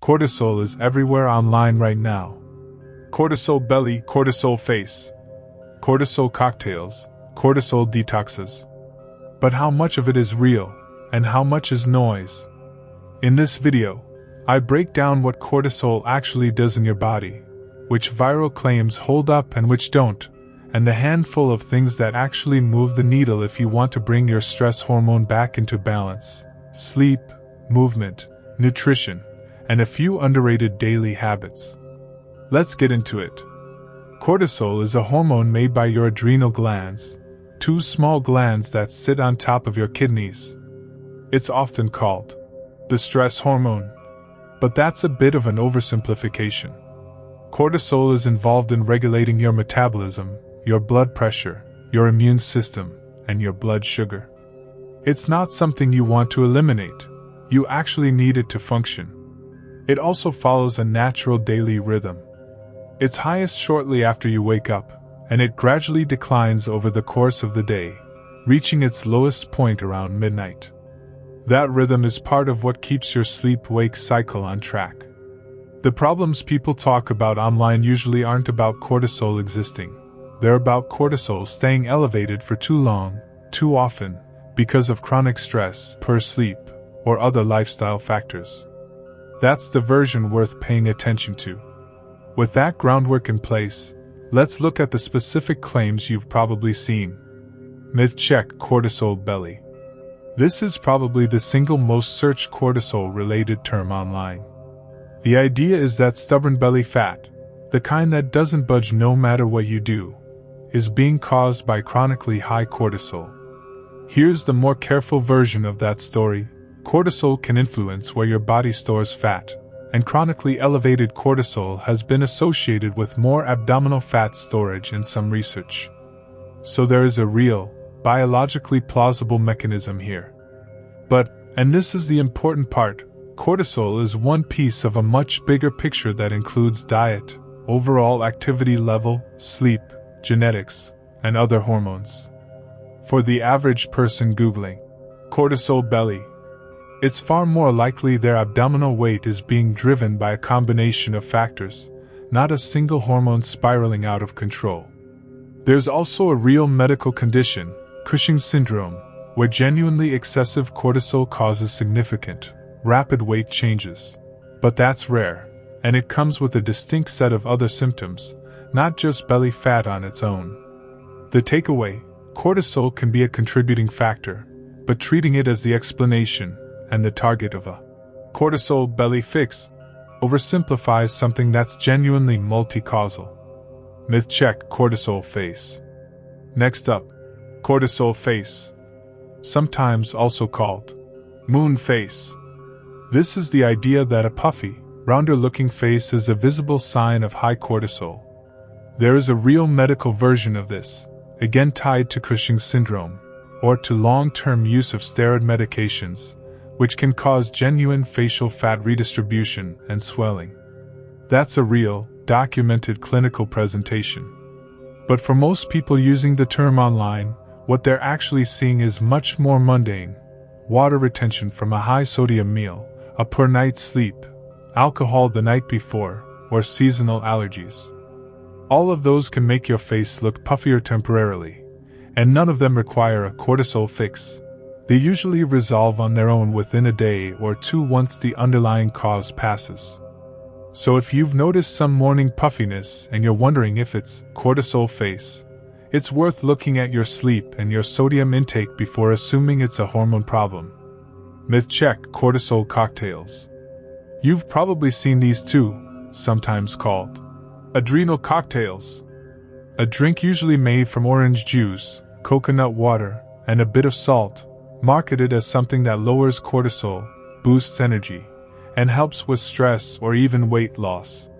Cortisol is everywhere online right now. Cortisol belly, cortisol face, cortisol cocktails, cortisol detoxes. But how much of it is real, and how much is noise? In this video, I break down what cortisol actually does in your body, which viral claims hold up and which don't, and the handful of things that actually move the needle if you want to bring your stress hormone back into balance: sleep, movement, nutrition, and a few underrated daily habits. Let's get into it. Cortisol is a hormone made by your adrenal glands, two small glands that sit on top of your kidneys. It's often called the stress hormone, but that's a bit of an oversimplification. Cortisol is involved in regulating your metabolism, your blood pressure, your immune system, and your blood sugar. It's not something you want to eliminate, you actually need it to function. It also follows a natural daily rhythm. It's highest shortly after you wake up, and it gradually declines over the course of the day, reaching its lowest point around midnight. That rhythm is part of what keeps your sleep-wake cycle on track. The problems people talk about online usually aren't about cortisol existing. They're about cortisol staying elevated for too long, too often, because of chronic stress, poor sleep, or other lifestyle factors. That's the version worth paying attention to. With that groundwork in place, let's look at the specific claims you've probably seen. Myth check: cortisol belly. This is probably the single most searched cortisol-related term online. The idea is that stubborn belly fat, the kind that doesn't budge no matter what you do, is being caused by chronically high cortisol. Here's the more careful version of that story. Cortisol can influence where your body stores fat, and chronically elevated cortisol has been associated with more abdominal fat storage in some research. So there is a real, biologically plausible mechanism here. But, and this is the important part, cortisol is one piece of a much bigger picture that includes diet, overall activity level, sleep, genetics, and other hormones. For the average person Googling cortisol belly, it's far more likely their abdominal weight is being driven by a combination of factors, not a single hormone spiraling out of control. There's also a real medical condition, Cushing's syndrome, where genuinely excessive cortisol causes significant, rapid weight changes. But that's rare, and it comes with a distinct set of other symptoms, not just belly fat on its own. The takeaway: cortisol can be a contributing factor, but treating it as the explanation and the target of a cortisol belly fix oversimplifies something that's genuinely multi-causal. Myth check: cortisol face. Next up, cortisol face, sometimes also called moon face. This is the idea that a puffy, rounder-looking face is a visible sign of high cortisol. There is a real medical version of this, again tied to Cushing's syndrome, or to long-term use of steroid medications, which can cause genuine facial fat redistribution and swelling. That's a real, documented clinical presentation. But for most people using the term online, what they're actually seeing is much more mundane: water retention from a high-sodium meal, a poor night's sleep, alcohol the night before, or seasonal allergies. All of those can make your face look puffier temporarily, and none of them require a cortisol fix. They usually resolve on their own within a day or two once the underlying cause passes. So if you've noticed some morning puffiness and you're wondering if it's cortisol face, it's worth looking at your sleep and your sodium intake before assuming it's a hormone problem. Myth check: cortisol cocktails. You've probably seen these too, sometimes called adrenal cocktails. A drink usually made from orange juice, coconut water, and a bit of salt, marketed as something that lowers cortisol, boosts energy, and helps with stress or even weight loss.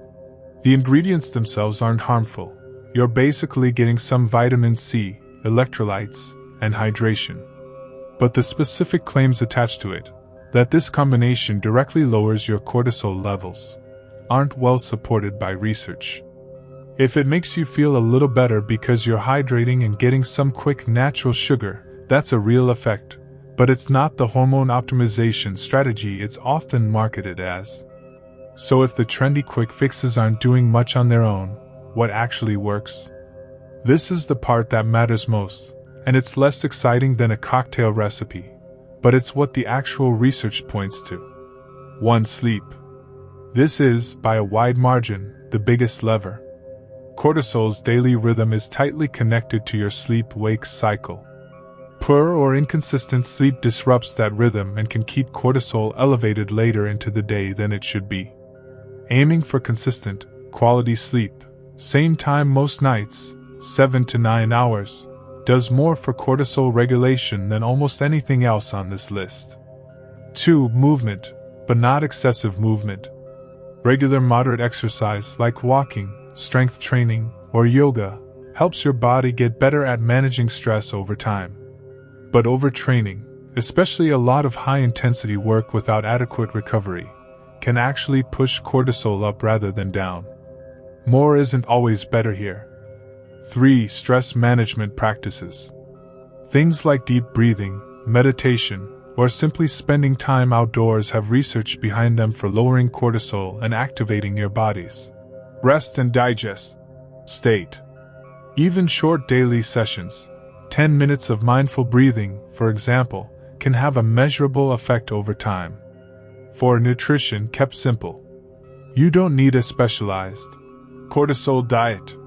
The ingredients themselves aren't harmful. You're basically getting some vitamin C, electrolytes, and hydration. But the specific claims attached to it, that this combination directly lowers your cortisol levels, aren't well supported by research. If it makes you feel a little better because you're hydrating and getting some quick natural sugar, that's a real effect, but it's not the hormone optimization strategy it's often marketed as. So if the trendy quick fixes aren't doing much on their own, what actually works? This is the part that matters most, and it's less exciting than a cocktail recipe, but it's what the actual research points to. 1. Sleep. This is, by a wide margin, the biggest lever. Cortisol's daily rhythm is tightly connected to your sleep-wake cycle. Poor or inconsistent sleep disrupts that rhythm and can keep cortisol elevated later into the day than it should be. Aiming for consistent, quality sleep, same time most nights, 7 to 9 hours, does more for cortisol regulation than almost anything else on this list. 2. Movement, but not excessive movement. Regular moderate exercise like walking, strength training, or yoga helps your body get better at managing stress over time. But overtraining, especially a lot of high-intensity work without adequate recovery, can actually push cortisol up rather than down. More isn't always better here. 3. Stress management practices. Things like deep breathing, meditation, or simply spending time outdoors have research behind them for lowering cortisol and activating your body's rest and digest state. Even short daily sessions, 10 minutes of mindful breathing, for example, can have a measurable effect over time. 4. Nutrition kept simple. You don't need a specialized cortisol diet.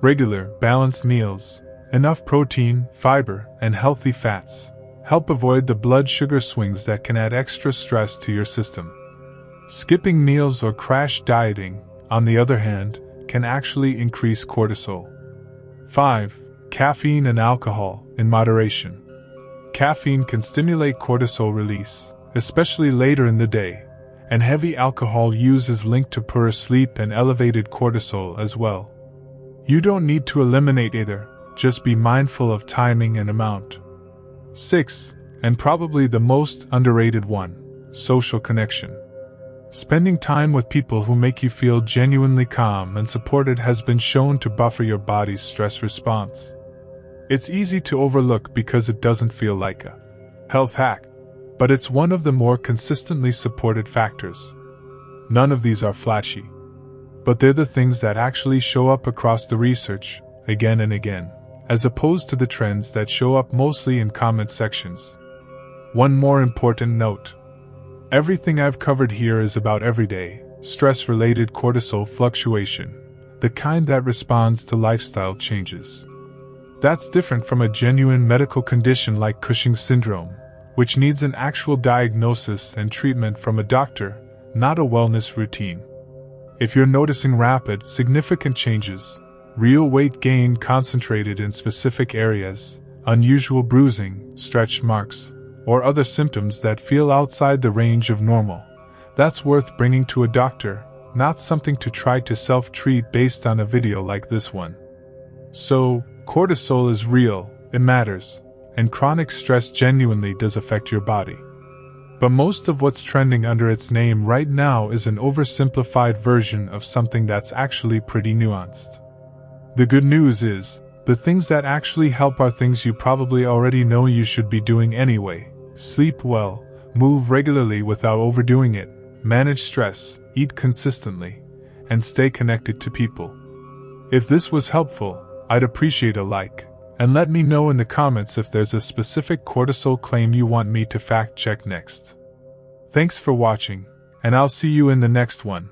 Regular, balanced meals, enough protein, fiber, and healthy fats help avoid the blood sugar swings that can add extra stress to your system. Skipping meals or crash dieting, on the other hand, can actually increase cortisol. 5. Caffeine and alcohol, in moderation. Caffeine can stimulate cortisol release, especially later in the day, and heavy alcohol use is linked to poorer sleep and elevated cortisol as well. You don't need to eliminate either, just be mindful of timing and amount. 6. And probably the most underrated one, social connection. Spending time with people who make you feel genuinely calm and supported has been shown to buffer your body's stress response. It's easy to overlook because it doesn't feel like a health hack, but it's one of the more consistently supported factors. None of these are flashy, but they're the things that actually show up across the research, again and again, as opposed to the trends that show up mostly in comment sections. One more important note. Everything I've covered here is about everyday, stress-related cortisol fluctuation, the kind that responds to lifestyle changes. That's different from a genuine medical condition like Cushing's syndrome, which needs an actual diagnosis and treatment from a doctor, not a wellness routine. If you're noticing rapid, significant changes, real weight gain concentrated in specific areas, unusual bruising, stretch marks, or other symptoms that feel outside the range of normal, that's worth bringing to a doctor, not something to try to self-treat based on a video like this one. So, cortisol is real, it matters, and chronic stress genuinely does affect your body. But most of what's trending under its name right now is an oversimplified version of something that's actually pretty nuanced. The good news is, the things that actually help are things you probably already know you should be doing anyway. Sleep well, move regularly without overdoing it, manage stress, eat consistently, and stay connected to people. If this was helpful, I'd appreciate a like, and let me know in the comments if there's a specific cortisol claim you want me to fact check next. Thanks for watching, and I'll see you in the next one.